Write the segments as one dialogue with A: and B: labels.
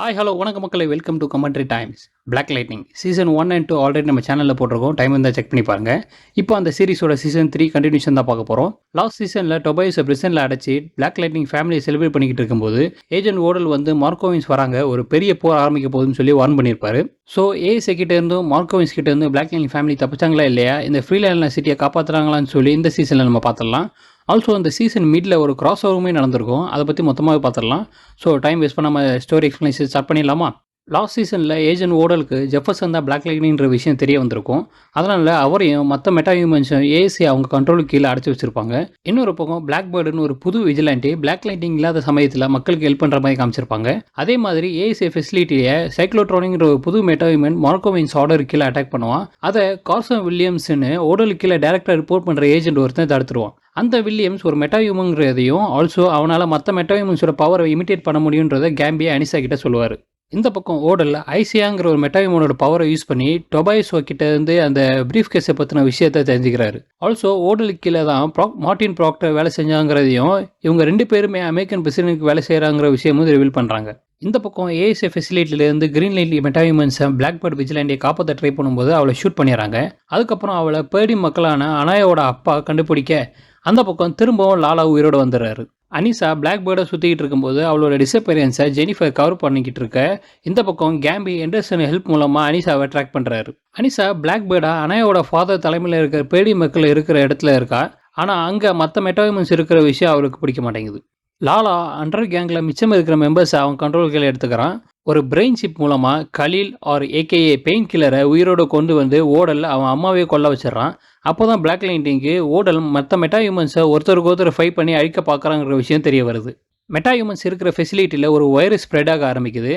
A: Hi hello வணக்கம் மக்களை, welcome to commentary times. Black lightning season 1 and 2 already நம்ம சேனலில் போட்டிருக்கோம். டைம் இருந்தால் செக் பண்ணி பாருங்கள். இப்போ அந்த சீரிஸோட சீசன் 3 கண்டினியூஷன் தான் பார்க்க போகிறோம். லாஸ்ட் சீசனில் டொபைஸை பிரிசனில் அடைச்சி பிளாக் லைட்னிங் ஃபேமிலியை செலிப்ரேட் பண்ணிக்கிட்டு இருக்கும்போது ஏஜென்ட் ஓடல் வந்து மார்க்கோவின்ஸ் வராங்க, ஒரு பெரிய போர் ஆரம்பிக்க போகுதுன்னு சொல்லி வார்ன் பண்ணியிருப்பாரு. ஸோ ஏஎஸ்ஐ கிட்ட இருந்தும் மார்க்கோவின்ஸ் கிட்ட இருந்து பிளாக் லைட்னிங் ஃபேமிலி தப்பிச்சாங்களா இல்லையா, இந்த ஃப்ரீலேண்ட் சிட்டியை காப்பாற்றுறாங்களான்னு சொல்லி இந்த சீசனில் நம்ம பார்த்துடலாம். ஆல்சோ அந்த சீசன் மிடில் ஒரு கிராஸ் ஓவருமே நடந்திருக்கும், அதை பற்றி மொத்தமாகவே பார்த்துடலாம். ஸோ டைம் வேஸ்ட் பண்ணாமல் ஸ்டோரி எக்ஸ்பிளனேஷன் ஸ்டார்ட் பண்ணிடலாமா? லாஸ்ட் சீசனில் ஏஜென்ட் ஓடலுக்கு ஜெஃபர்சன் தான் பிளாக் லைட்னிங்கிற விஷயம் தெரிய வந்திருக்கும். அதனால் அவரையும் மற்ற மெட்டா ஹியூமன்ஸும் ஏஎஸ்சி அவங்க கண்ட்ரோலுக்கு கீழே அடைச்சி வச்சிருப்பாங்க. இன்னொரு பக்கம் பிளாக் பேர்டுன்னு ஒரு புது விஜிலாண்டி பிளாக் லைட்டிங் இல்லாத சமயத்தில் மக்களுக்கு ஹெல்ப் பண்ணுற மாதிரி காமிச்சிருப்பாங்க. அதே மாதிரி ஏஎஸ்சி ஃபெசிலிட்டியை சைக்ளோட்ரானிங்கிற ஒரு புது மெட்டா ஹியூமன் மார்க்கோவின்ஸ் ஆர்டர் கீழே அட்டாக் பண்ணுவான். அதை கார்சன் வில்லியம்ஸ்னு ஓடலுக்கு கீழே டேரக்டாக ரிப்போர்ட் பண்ணுற ஏஜென்ட் ஒருத்தன் தடுத்துருவான். அந்த வில்லியம்ஸ் ஒரு மெட்டா ஹியூமன்ங்கிறதையும் ஆல்சோ அவனால் மற்ற மெட்டா ஹியூமன்ஸோட பவரை இமிட்டேட் பண்ண முடியுன்றதை கேம்பியை அனிசா கிட்ட சொல்லுவார். இந்த பக்கம் ஓடல் ஐசியாங்கிற ஒரு மெட்டாஹியூமனோட பவரை யூஸ் பண்ணி டொபாய்ஸோ கிட்ட இருந்து அந்த பிரீஃப் கேஸை பற்றின விஷயத்த தெரிஞ்சுக்கிறாரு. ஆல்சோ ஓடலுக்கு கீழே தான் மார்டின் ப்ராக்டர் வேலை செஞ்சாங்கிறதையும் இவங்க 2 பேருமே அமெரிக்கன் பிரசிடென்ட்க்கு வேலை செய்கிறாங்கிற விஷயமும் ரிவீல் பண்ணுறாங்க. இந்த பக்கம் ஏஎஸ்ஏ ஃபெசிலிட்டிலேருந்து கிரீன் லைட் மெட்டாஹியூமன்ஸை பிளாக் பேர்ட் விஜிலாண்டியை காப்பாற்ற ட்ரை பண்ணும்போது அவளை ஷூட் பண்ணிடுறாங்க. அதுக்கப்புறம் அவளை பேர்டி மக்களான அனாயோட அப்பா கண்டுபிடிக்க அந்த பக்கம் திரும்பவும் லாலா உயிரோடு வந்துடுறாரு. அனிசா பிளாக் பேர்டை சுற்றிக்கிட்டு இருக்கும்போது அவளோட டிசப்பேரியன்ஸை ஜெனிஃபர் கவர் பண்ணிக்கிட்டு இருக்க இந்த பக்கம் கேம்பி எண்டர்சன் ஹெல்ப் மூலமாக அனிசாவை ட்ராக் பண்ணுறாரு. அனிசா பிளாக் பேர்டா அனாயோட ஃபாதர் தலைமையில் இருக்கிற பேடி மக்கள் இருக்கிற இடத்துல இருக்கா. ஆனால் அங்கே மற்ற மெட்டாஹியூமன்ஸ் இருக்கிற விஷயம் அவருக்கு பிடிக்க மாட்டேங்குது. லாலா அண்டர் கேங்கில் மிச்சம் இருக்கிற மெம்பர்ஸை அவன் கண்ட்ரோல்களை எடுத்துக்கிறான். ஒரு பிரெயின் சிப் மூலமாக கலீல் ஆர் ஏகேஏ பெயின் கில்லரை உயிரோடு கொண்டு வந்து ஓடல் அவன் அம்மாவே கொல்ல வச்சிடறான். அப்போ தான் பிளாக் லைட்டிங்க்கு ஓடல் மற்ற மெட்டா ஹியூமன்ஸை ஒருத்தருக்கு ஒருத்தர் ஃபைட் பண்ணி அழிக்க பார்க்குறாங்கிற விஷயம் தெரிய வருது. மெட்டா ஹியூமன்ஸ் இருக்கிற ஃபெசிலிட்டியில் ஒரு வைரஸ் ஸ்ப்ரெட் ஆக ஆரம்பிக்குது.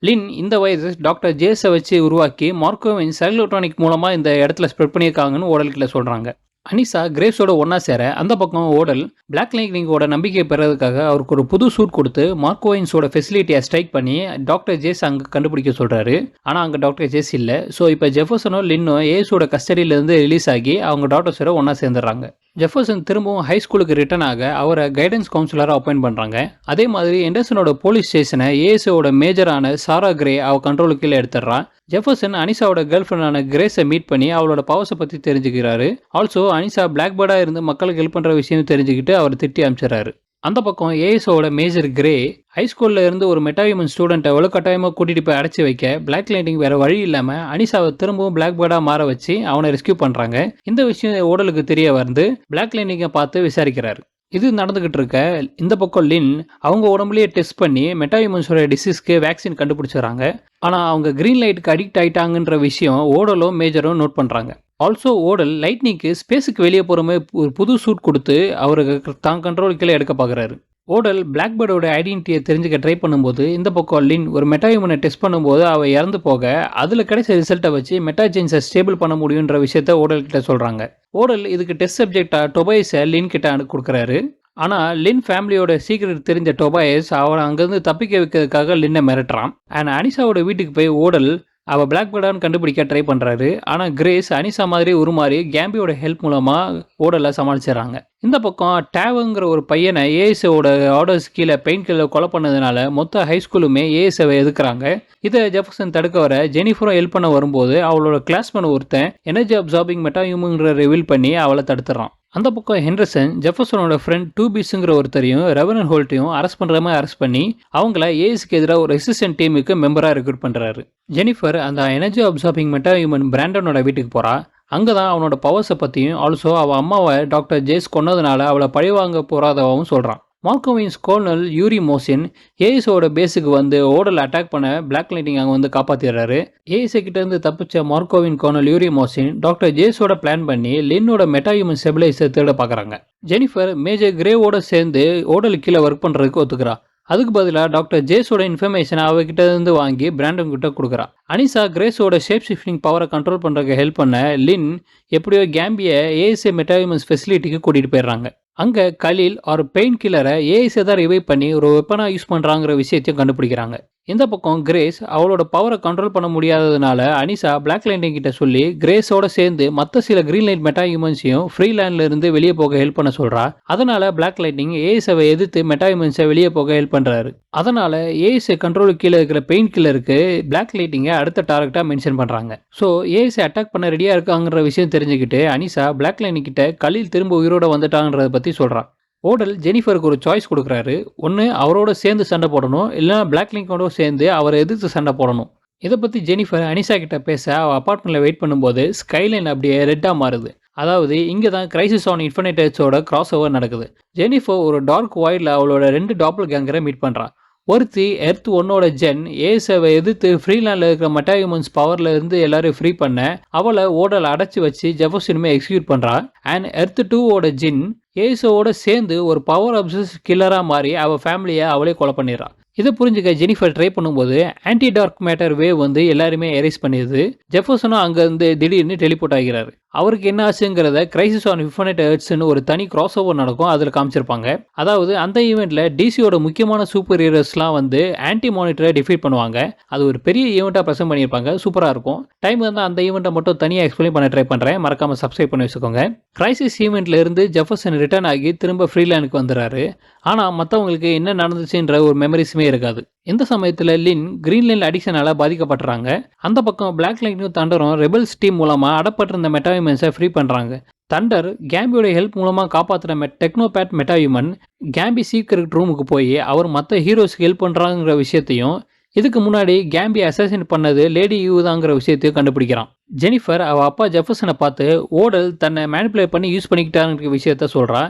A: லின் இந்த வைரஸ் டாக்டர் ஜேஸை வச்சு உருவாக்கி மார்க்கோவின் சைக்ளோட்ரானிக் மூலமாக இந்த இடத்துல ஸ்ப்ரெட் பண்ணியிருக்காங்கன்னு ஓடல்கிட்ட சொல்கிறாங்க. அனிசா கிரேவ்ஸோட ஒன்றா சேர அந்த பக்கம் ஓடல் பிளாக் லைட்னிங்கோட நம்பிக்கையை பெறதுக்காக அவருக்கு ஒரு புது சூட் கொடுத்து மார்க்கோவின்ஸோட ஃபெசிலிட்டியை ஸ்ட்ரைக் பண்ணி டாக்டர் ஜேஸ் அங்கே கண்டுபிடிக்க சொல்கிறாரு. ஆனால் அங்கே டாக்டர் ஜேஸ் இல்லை. ஸோ இப்போ ஜெஃபர்சனோ லின்னோ ஏஸோட கஸ்டடியிலேருந்து ரிலீஸ் ஆகி அவங்க டாக்டர்ஸோட ஒன்றா சேர்ந்துடுறாங்க. ஜெஃபர்சன் திரும்பவும் ஹை ஸ்கூலுக்கு ரிட்டர்ன் ஆக அவரை கைடன்ஸ் கவுன்சிலராக அப்பாயிண்ட் பண்ணுறாங்க. அதே மாதிரி எண்டர்சனோட போலீஸ் ஸ்டேஷனை ஏஎஸோட மேஜரான சாரா கிரே அவ கண்ட்ரோலுக்கு கீழே எடுத்துடுறான். ஜெஃபர்சன் அனிசாவோட கேர்ள் ஃப்ரெண்டான கிரேஸை மீட் பண்ணி அவளோட பவர்ஸை பற்றி தெரிஞ்சுக்கிறாரு. ஆல்சோ அனிசா பிளாக் பேர்டாக இருந்து மக்களுக்கு ஹெல்ப் பண்ணுற விஷயம் தெரிஞ்சுக்கிட்டு அவர் திட்டி அனுப்பிச்சிடறாரு. அந்த பக்கம் ஏஎஸோட மேஜர் கிரே ஹைஸ்கூலில் இருந்து ஒரு மெட்டாஹியூமன் ஸ்டூடெண்ட்டை கட்டாயமாக கூட்டிகிட்டு போய் அடைச்சி வைக்க பிளாக் லைட்டிங் வேறு வழி இல்லாமல் அனிசாவை திரும்பவும் பிளாக் பேர்டாக மாற வச்சு அவனை ரெஸ்கியூ பண்ணுறாங்க. இந்த விஷயம் ஓடலுக்கு தெரிய வந்து பிளாக் லைட்டிங்கை பார்த்து விசாரிக்கிறாரு. இது நடந்துகிட்டு இருக்க இந்த பக்கம் லின் அவங்க உடம்புலேயே டெஸ்ட் பண்ணி மெட்டாஹியூமன்ஸோட டிசீஸ்க்கு வேக்சின் கண்டுபிடிச்சிடறாங்க. ஆனால் அவங்க கிரீன் லைட்டுக்கு அடிக்ட் ஆகிட்டாங்கன்ற விஷயம் ஓடலும் மேஜரும் நோட் பண்ணுறாங்க. ஆல்சோ ஓடல் லைட்னிங்க்கு ஸ்பேஸுக்கு வெளியே போகிற மாதிரி ஒரு புது சூட் கொடுத்து அவருக்கு தான் கண்ட்ரோல் கீழே எடுக்க பார்க்குறாரு. ஓடல் பிளாக் பேர்டோட ஐடென்டிட்டியை தெரிஞ்சுக்க ட்ரை பண்ணும்போது இந்த பக்கம் லின் ஒரு மெட்டாஹியூமனை டெஸ்ட் பண்ணும்போது அவள் இறந்து போக அதில் கிடைச்ச ரிசல்ட்டை வச்சு மெட்டாஜென்ஸை ஸ்டேபிள் பண்ண முடியுன்ற விஷயத்த ஓடல் கிட்ட சொல்கிறாங்க. ஓடல் இதுக்கு டெஸ்ட் சப்ஜெக்டாக டொபாய்ஸை லின் கிட்ட கொடுக்குறாரு. ஆனால் லின் ஃபேமிலியோட சீக்ரெட் தெரிஞ்ச டொபாயஸ் அவனை அங்கேருந்து தப்பிக்க வைக்கிறதுக்காக லின்னை மிரட்டுறான். அண்ட் அனிசாவோட வீட்டுக்கு போய் ஓடல் அவள் பிளாக் பேர்டான்னு கண்டுபிடிக்க ட்ரை பண்ணுறாரு. ஆனால் கிரேஸ் அனிசா மாதிரி உருமாறி கேம்பியோட ஹெல்ப் மூலமாக ஓடலை சமாளிச்சிடறாங்க. இந்த பக்கம் டேவுங்கிற ஒரு பையனை ஏஎஸ்ஓட ஆர்டர்ஸ் கீழே பெயின் கில்லர் கொலை பண்ணதுனால மொத்த ஹைஸ்கூலுமே ஏஎஸ்ஐவை எதுக்குறாங்க. இதை ஜெஃபர்சன் தடுக்க வர ஜெனிஃபரும் ஹெல்ப் பண்ண வரும்போது அவளோட கிளாஸ்மேன் ஒருத்தன் எனர்ஜி அப்சார்பிங் மெட்டாஹியூமன்கிற ரிவீல் பண்ணி அவளை தடுத்துறான். அந்த பக்கம் ஹெண்டர்சன் ஜெஃபர்சனோட ஃப்ரெண்ட் டூபிஸுங்கிற ஒருத்தரையும் ரெவரன் ஹோல்ட்டையும் அரெஸ்ட் பண்ணுற மாதிரி அரெஸ்ட் பண்ணி அவங்கள ஏஎஸ்க்கு எதிராக ஒரு ரெசிஸ்டன்ட் டீமுக்கு மெம்பராக ரெக்ரூட் பண்ணுறாரு. ஜெனிஃபர் அந்த எனர்ஜி அப்சார்பிங் மெட்டாஹியூமன் பிராண்டனோட வீட்டுக்கு போகிறா. அங்கே தான் அவனோட பவர்ஸை பற்றியும் ஆல்சோ அவள் அம்மாவை டாக்டர் ஜேஸ் கொன்னதுனால அவளை பழிவாங்க போகாதவும் சொல்கிறான். மார்க்கோவின்ஸ் கோர்னல் யூரி மோசின் ஏஎஸோட பேஸுக்கு வந்து ஓடல் அட்டாக் பண்ண பிளாக் லைட்டிங் அங்கே வந்து காப்பாற்றிடுறாரு. ஏஎஸ்ஐ கிட்டேருந்து தப்பிச்ச Markovian colonel Yuri Mosin doctor ஜேஸோட பிளான் பண்ணி லின்னோட மெட்டாஹியூமன் ஸ்டெபிலைசர் தேட பார்க்குறாங்க. ஜெனிஃபர் மேஜர் கிரேவோட சேர்ந்து ஓடல் கீழே ஒர்க் பண்ணுறதுக்கு ஒத்துக்கிறா. அதுக்கு பதிலாக டாக்டர் ஜேஸோட இன்ஃபர்மேஷனை அவகிட்ட இருந்து வாங்கி பிராண்டன் கிட்ட கொடுக்குறா. அனிசா கிரேஸோட ஷேப் ஷிஃப்டிங் பவரை கண்ட்ரோல் பண்ணுறதுக்கு ஹெல்ப் பண்ண லின் எப்படியோ கேம்பியை ஏஎஸ்ஏ மெட்டாஹியூமன்ஸ் ஃபெசிலிட்டிக்கு கூட்டிகிட்டு போயிடுறாங்க. அங்கே கலீல் ஒரு பெயின் கில்லரை ஏஎஸ்ஏ தான் ரிவைவ் பண்ணி ஒரு வெப்பனாக யூஸ் பண்ணுறாங்கிற விஷயத்தையும் கண்டுபிடிக்கிறாங்க. இந்த பக்கம் கிரேஸ் அவளோட பவரை கண்ட்ரோல் பண்ண முடியாததுனால அனிஷா பிளாக் லைட்னிங் கிட்ட சொல்லி கிரேஸோட சேர்ந்து மற்ற சில கிரீன் லைட் மெட்டா ஹியூமன்ஸையும் ஃப்ரீலேண்ட்ல இருந்து வெளியே போக ஹெல்ப் பண்ண சொல்றா. அதனால பிளாக் லைட்னிங் ஏஎஸ்ஐ எதிர்த்து மெட்டா ஹியூமன்ஸை வெளியே போக ஹெல்ப் பண்றாரு. அதனால ஏஎஸ்ஐ கண்ட்ரோலுக்கு கீழே இருக்கிற பெயின் கில்லருக்கு பிளாக் லைட்டிங்கை அடுத்த டார்கெட்டா மென்ஷன் பண்றாங்க. ஸோ ஏஎஸ்ஐ அட்டாக் பண்ண ரெடியா இருக்காங்கிற விஷயம் தெரிஞ்சுக்கிட்டு அனிஷா பிளாக் லைட்னிங் கிட்ட கலீல் திரும்ப உயிரோட வந்துட்டாங்கன்றத பத்தி சொல்றா. ஓடல் ஜெனிஃபருக்கு ஒரு சாய்ஸ் கொடுக்குறாரு. ஒன்று அவரோட சேர்ந்து சண்டை போடணும், இல்லைனா பிளாக் லிங்கோட சேர்ந்து அவரை எதிர்த்து சண்டை போடணும். இதை பற்றி ஜெனிஃபர் அனிஷா கிட்ட பேச அவள் அப்பார்ட்மெண்ட்டில் வெயிட் பண்ணும்போது ஸ்கைலைன் அப்படியே ரெட்டாக மாறுது. அதாவது இங்கே தான் கிரைசிஸ் ஆன் இன்ஃபினிட் எர்த்ஸோட கிராஸ் ஓவர் நடக்குது. ஜெனிஃபர் ஒரு டார்க் வாய்டில் அவளோட 2 டாப்பல் கேங்கரை மீட் பண்ணுறான். ஒருத்தி எர்த் ஒன்னோட ஜென் ஏஎஸ்ஐவை எதிர்த்து ஃப்ரீலேண்டில் இருக்கிற மெட்டா ஹியூமன்ஸ் பவரில் இருந்து எல்லாரையும் ஃப்ரீ பண்ண அவளை ஓடலை அடைச்சி வச்சு ஜெஃபர்சனுமே எக்ஸிக்யூட் பண்ணுறா. அண்ட் எர்த் 2ஓட ஜின் ஏஎஸ்ஐவோட சேர்ந்து ஒரு பவர் அப்சஸ் கில்லராக மாறி அவள் ஃபேமிலியை அவளே கொலை பண்ணிடுறா. இதை புரிஞ்சுக்க ஜெனிஃபர் ட்ரை பண்ணும்போது ஆன்டி டார்க் மேட்டர் வேவ் வந்து எல்லாருமே எரேஸ் பண்ணிடுது. ஜெஃபர்சனும் அங்கேருந்து திடீர்னு டெலிபோர்ட் ஆகிறாரு. அவருக்கு என்ன ஆச்சுங்கிறத கிரைசிஸ் ஆன் இன்ஃபினிட் எர்த்ஸ்னு ஒரு தனி கிராஸ் ஓவர் நடக்கும், அதில் காமிச்சிருப்பாங்க. அதாவது அந்த ஈவெண்ட்டில் டிசியோட முக்கியமான சூப்பர் ஹீரோஸ்லாம் வந்து ஆன்டி மானிட்டரை டிஃபீட் பண்ணுவாங்க. அது ஒரு பெரிய ஈவெண்ட்டாக ப்ரெசென்ட் பண்ணியிருப்பாங்க, சூப்பராக இருக்கும். டைம் வந்து அந்த ஈவெண்ட்டை மட்டும் தனியாக எக்ஸ்பிளைன் பண்ண ட்ரை பண்ணுறேன், மறக்காமல் சப்ஸ்கிரைப் பண்ணி வச்சுக்கோங்க. கிரைசிஸ் ஈவெண்ட்ல இருந்து ஜெஃபர்சன் ரிட்டர்ன் ஆகி திரும்ப ஃப்ரீலேண்டுக்கு வந்துடுறாரு. ஆனால் மற்றவங்களுக்கு என்ன நடந்துச்சுன்ற ஒரு மெமரிஸுமே இருக்காது. இந்த சமயத்தில் லின் கிரீன்லேண்ட் அடிக்ஷனால பாதிக்கப்படுறாங்க. அந்த பக்கம் பிளாக் லைட்னிங் தண்டரும் ரெபல்ஸ் டீம் மூலமாக அடப்பட்டிருந்த மெட்டா ஹியூமன்ஸை ஃப்ரீ பண்ணுறாங்க. தண்டர் கேம்பியோட ஹெல்ப் மூலமாக காப்பாற்றுற டெக்னோபேட் மெட்டா ஹியூமன் கேம்பி சீக்ரெட் ரூமுக்கு போய் அவர் மற்ற ஹீரோஸ்க்கு ஹெல்ப் பண்ணுறாங்கிற விஷயத்தையும், இதுக்கு முன்னாடி கேம்பி அசாசின் பண்ணது லேடி யூ தாங்கிற விஷயத்தையும் கண்டுபிடிக்கிறான். ஜெனிஃபர் அவள் அப்பா ஜெஃபர்சனை பார்த்து ஓடல் தன்னை மேனிப்புலேட் பண்ணி யூஸ் பண்ணிக்கிட்டாங்கிற விஷயத்த சொல்கிறா.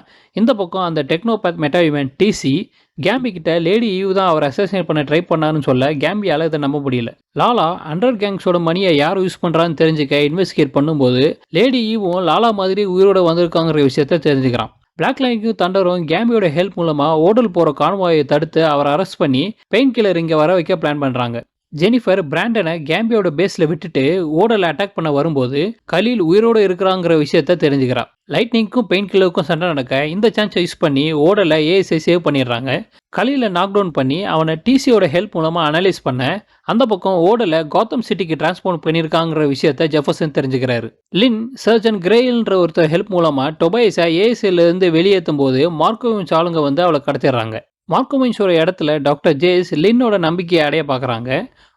A: இந்த பக்கம் அந்த டெக்னோபேத் மெட்டா ஹியூமன் டிசி கேம்பி கிட்ட லேடி ஈவ் தான் அவர் அசாசினேட் பண்ண ட்ரை பண்ணாருன்னு சொல்ல கேம்பியால் இதை நம்ப முடியல. லாலா அண்டர் கேங்ஸோட மணியை யார் யூஸ் பண்ணுறான்னு தெரிஞ்சுக்க இன்வெஸ்டிகேட் பண்ணும்போது லேடி ஈவும் லாலா மாதிரி உயிரோட வந்திருக்காங்கிற விஷயத்த தெரிஞ்சுக்கிறான். பிளாக் லைனுக்கும் தண்டரும் கேம்பியோட ஹெல்ப் மூலமாக ஓடல் போகிற கான்வாயை தடுத்து அவரை அரெஸ்ட் பண்ணி பெயின் கில்லர் இங்கே வர வைக்க பிளான் பண்ணுறாங்க. ஜெனிஃபர் பிராண்டனை கேம்பியோட பேஸில் விட்டுட்டு ஓடலை அட்டாக் பண்ண வரும்போது கலீல் உயிரோடு இருக்கிறாங்கிற விஷயத்த தெரிஞ்சுக்கிறா. லைட்னிங்க்கும் பெயின் கில்லருக்கும் சண்டை நடக்க இந்த சான்ஸை யூஸ் பண்ணி ஓடலை ஏஎஸ்ஐ சேவ் பண்ணிடுறாங்க. கலீலை நாக் டவுன் பண்ணி அவனை டிசியோட ஹெல்ப் மூலமாக அனலைஸ் பண்ண அந்த பக்கம் ஓடலை காத்தம் சிட்டிக்கு டிரான்ஸ்போர்ட் பண்ணியிருக்காங்கிற விஷயத்த ஜெஃபர்சன் தெரிஞ்சுக்கிறாரு. லின் சர்ஜன் கிரேயல்ன்ற ஒருத்தர் ஹெல்ப் மூலமாக டொபைஸை ஏஎஸ்ஐலேருந்து வெளியேற்றும் போது மார்க்கோவின்ஸ் ஆளுங்க வந்து அவளை கடத்திடுறாங்க. மார்க்கோவின்ஸோட இடத்துல டாக்டர் ஜேஸ் லின்னோட நம்பிக்கையை அடைய பார்க்குறாங்க.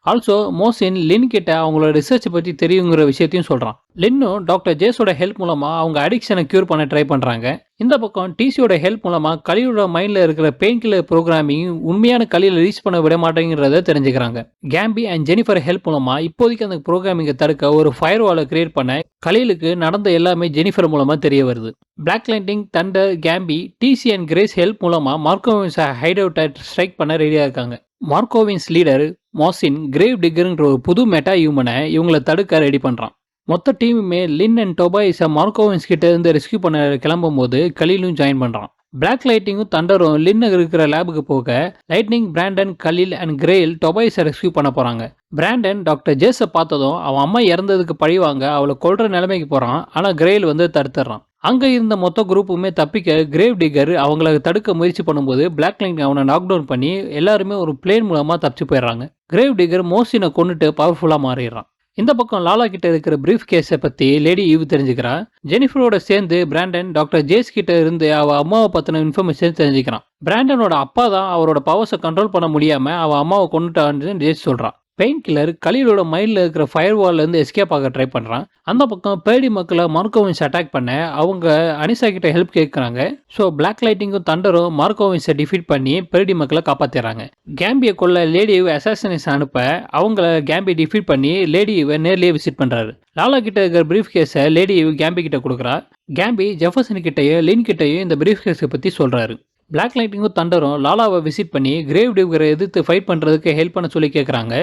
A: ஆல்சோ மோசின் லின் கிட்ட அவங்களோட ரிசர்ச் பற்றி தெரியுங்கிற விஷயத்தையும் சொல்கிறான். லின்னும் டாக்டர் ஜேஸோட ஹெல்ப் மூலமாக அவங்க அடிக்ஷனை க்யூர் பண்ண ட்ரை பண்ணுறாங்க. இந்த பக்கம் டிசியோட ஹெல்ப் மூலமாக கலியோட மைண்டில் இருக்கிற பெயின் கில்லர் ப்ரோக்ராமிங் உண்மையான கலியில் ரீச் பண்ண விட மாட்டேங்கிறத தெரிஞ்சுக்கிறாங்க. கேம்பி அண்ட் ஜெனிஃபர் ஹெல்ப் மூலமாக இப்போதைக்கு அந்த ப்ரோக்ராமிங்கை தடுக்க ஒரு ஃபயர் வாலை கிரியேட் பண்ண கலீலுக்கு நடந்த எல்லாமே ஜெனிஃபர் மூலமாக தெரிய வருது. Black Lightning, Thunder, Gambi, DC and Grace help மூலமாக மார்க்கோவின்ஸ் ஹைட் அவுட்டை ஸ்ட்ரைக் பண்ண ரெடியாக இருக்காங்க. மார்க்கோவின்ஸ் லீடர் மோசின் கிரேவ் டிகருங்கிற ஒரு புது மெட்டா ஹியூமனை இவங்களை தடுக்க ரெடி பண்ணுறான். மொத்த டீமுமே லின் அண்ட் டொபாய்ஸை மார்க்கோவின்ஸ் கிட்ட இருந்து ரெஸ்கியூ பண்ண கிளம்பும் போது கலீலும் ஜாயின் பண்ணுறான். பிளாக் லைட்டிங்கும் தண்டரும் லின் இருக்கிற லேபுக்கு போக லைட்னிங், பிராண்டன், கலீல் அண்ட் கிரேல் டொபாய்ஸை ரெஸ்கியூ பண்ண போகிறாங்க. பிராண்டன் டாக்டர் ஜேஸை பார்த்ததும் அவன் அம்மா இறந்ததுக்கு பழிவாங்க அவளை கொல்ற நிலைமைக்கு போகிறான். ஆனால் கிரேல் வந்து தடுத்துடுறான். அங்கே இருந்த மொத்த குரூப்புமே தப்பிக்க கிரேவ் டிகர் அவங்கள தடுக்க முயற்சி பண்ணும்போது பிளாக் லைட்னிங் அவனை நாக் டவுன் பண்ணி எல்லாருமே ஒரு பிளேன் மூலமாக தப்பிச்சு போயிடுறாங்க. கிரேவ் டிகர் மோசினை கொண்டுட்டு பவர்ஃபுல்லாக மாறிடுறான். இந்த பக்கம் லாலா கிட்ட இருக்கிற பிரீஃப் கேஸை பற்றி லேடி ஈவ் தெரிஞ்சுக்கிறா. ஜெனிஃபரோட சேர்ந்து பிராண்டன் டாக்டர் ஜேஸ் கிட்ட இருந்து அவள் அம்மாவை பற்றின இன்ஃபர்மேஷன் தெரிஞ்சுக்கிறான். பிராண்டனோட அப்பா தான் அவரோட பவர்ஸை கண்ட்ரோல் பண்ண முடியாமல் அவள் அம்மாவை கொண்டுட்டான்னு ஜேஸ் சொல்கிறான். பெயின் கில்லர் கலீலோட மைண்டில் இருக்கிற ஃபயர் வால்லேருந்து எஸ்கேப் ஆக ட்ரை பண்ணுறான். அந்த பக்கம் பேடி மக்களை மார்க்கோவின்ஸ் அட்டாக் பண்ண அவங்க அனிஷா கிட்ட ஹெல்ப் கேட்குறாங்க. ஸோ பிளாக் லைட்டிங்கும் தண்டரும் மார்க்கோவின்ஸை டிஃபீட் பண்ணி பேடி மக்களை காப்பாற்றிடுறாங்க. கேம்பியை கொள்ள லேடியை அசாசினேஷன் அனுப்ப அவங்கள கேம்பி டிஃபீட் பண்ணி லேடியை நேர்லேயே விசிட் பண்ணுறாரு. லாலா கிட்ட இருக்கிற பிரீஃப் கேஸை லேடி கேம்பி கிட்ட கொடுக்குறா. கேம்பி ஜெஃபர்சன் கிட்டையும் லின் கிட்டையும் இந்த பிரீஃப் கேஸை பற்றி சொல்கிறாரு. பிளாக் லைட்டிங்கும் தண்டரும் லாலாவை விசிட் பண்ணி கிரேவ் டிகரை எதிர்த்து ஃபைட் பண்ணுறதுக்கு ஹெல்ப் பண்ண சொல்லி கேட்குறாங்க.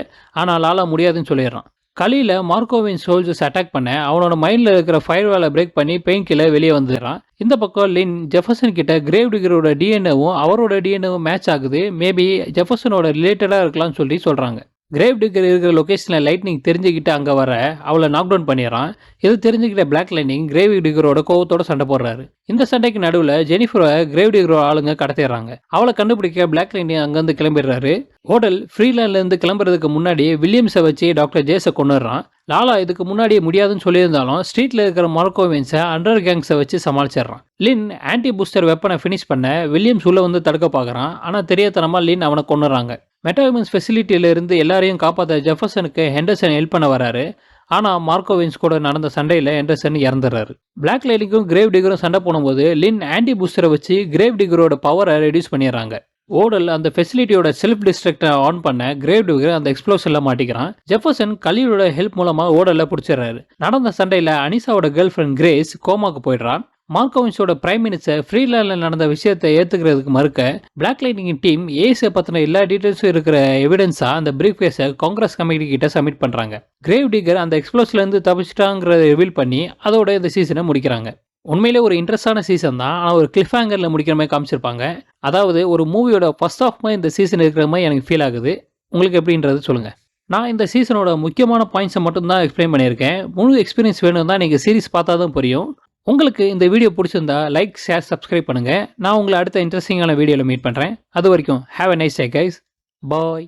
A: ஆனால் லாலா முடியாதுன்னு சொல்லிடுறான். கலியில் மார்க்கோவின் சோல்ஜர்ஸ் அட்டாக் பண்ண அவனோட மைண்டில் இருக்கிற ஃபயர் வாலை பிரேக் பண்ணி பெயின் கில்லர் வெளியே வந்துடுறான். இந்த பக்கம் லின் ஜெஃபர்சன் கிட்ட கிரேவ் டிகரோட டிஎன்ஏவும் அவரோட டிஎன்ஏவும் மேட்ச் ஆகுது, மேபி ஜெஃபர்சனோட ரிலேட்டடாக இருக்கலாம்னு சொல்லி சொல்கிறாங்க. கிரேவ் டிக்கர் இருக்கிற லொகேஷனில் லைட்னிங் தெரிஞ்சுக்கிட்டு அங்கே வர அவளை நாக் டவுன் பண்ணிடுறான். இது தெரிஞ்சுக்கிட்ட பிளாக் லைட்னிங் கிரேவ் டிக்கரோட கோவத்தோட சண்டை போடுறாரு. இந்த சண்டைக்கு நடுவில் ஜெனிஃபரை கிரேவ் டிக்கரோட ஆளுங்க கடத்திடுறாங்க. அவளை கண்டுபிடிக்க பிளாக் லைட்னிங் அங்கேருந்து கிளம்பிடுறாரு. ஹோட்டல் ஃப்ரீலேண்ட்லேருந்து கிளம்புறதுக்கு முன்னாடி வில்லியம்ஸை வச்சு டாக்டர் ஜேஸை கொண்டுடுறான். லாலா இதுக்கு முன்னாடியே முடியாதுன்னு சொல்லியிருந்தாலும் ஸ்ட்ரீட்டில் இருக்கிற மார்க்கோவின்ஸை அண்டர் கேங்ஸை வச்சு சமாளிச்சிடுறான். லின் ஆன்டி பூஸ்டர் வெப்பனை ஃபினிஷ் பண்ண வில்லியம்ஸ் உள்ள வந்து தடுக்க பார்க்குறான். ஆனால் தெரியாதனமாக லின் அவனை கொண்டுறாங்க. மெட்டாவிமன்ஸ் ஃபெசிலிட்டியிலிருந்து எல்லாரையும் காப்பாற்ற ஜெஃபர்சனுக்கு ஹெண்டர்சன் ஹெல்ப் பண்ண வராரு. ஆனால் மார்க்கோவின்ஸ் கூட நடந்த சண்டையில் ஹெண்டர்சன் இறந்துடுறாரு. பிளாக் லைட்னிங்கும் கிரேவ் டிகரும் சண்டை போடும்போது லின் ஆன்டி பூஸ்டரை வச்சு கிரேவ் டிகரோட பவரை ரெடியூஸ் பண்ணிடுறாங்க. ஓடல் அந்த ஃபெசிலிட்டியோட செல்ஃப் டிஸ்ட்ரக்டரை ஆன் பண்ண கிரேவ் டிகர் அந்த எக்ஸ்ப்ளோஷன்ல மாட்டிக்கிறான். ஜெஃபர்சன் கலியோட ஹெல்ப் மூலமா ஓடலை பிடிச்சிடறாரு. நடந்த சண்டையில் அனிசாவோட கேர்ள் ஃப்ரெண்ட் கிரேஸ் கோமாக்கு போயிடுறான். மார்க்கோவின்ஸோட பிரைம் மினிஸ்டர் ஃப்ரீலேண்டில் நடந்த விஷயத்தை ஏற்றுக்கிறதுக்கு மறுக்க பிளாக் லைட்னிங் டீம் ஏஸை பற்றின எல்லா டீட்டெயில்ஸும் இருக்கிற எவிடன்ஸாக அந்த பிரீஃப் கேஸை காங்கிரஸ் கமிட்டி கிட்ட சப்மிட் பண்ணுறாங்க. கிரேவ் டிகர் அந்த எக்ஸ்ப்ளோஸ்லேருந்து தப்பிச்சிட்டாங்கிறத ரிவீல் பண்ணி அதோட இந்த சீசனை முடிக்கிறாங்க. உண்மையிலே ஒரு இன்ட்ரெஸ்டான சீசன் தான். ஆனால் ஒரு கிளிஃப் ஹேங்கரில் முடிக்கிற மாதிரி காமிச்சிருப்பாங்க. அதாவது ஒரு மூவியோட ஃபர்ஸ்ட் ஆஃப் மாதிரி இந்த சீசன் இருக்கிற மாதிரி எனக்கு ஃபீல் ஆகுது. உங்களுக்கு எப்படின்றது சொல்லுங்கள். நான் இந்த சீசனோட முக்கியமான பாயிண்ட்ஸை மட்டும்தான் எக்ஸ்பிளைன் பண்ணியிருக்கேன். முழு எக்ஸ்பீரியன்ஸ் வேணும் தான் நீங்கள் சீரிஸ் பார்த்தா தான் புரியும். உங்களுக்கு இந்த வீடியோ பிடிச்சிருந்தா லைக், ஷேர், சப்ஸ்கிரைப் பண்ணுங்கள். நான் உங்களை அடுத்த இன்ட்ரெஸ்டிங்கான வீடியோவில் மீட் பண்ணுறேன். அது வரைக்கும் have a nice day guys. Bye.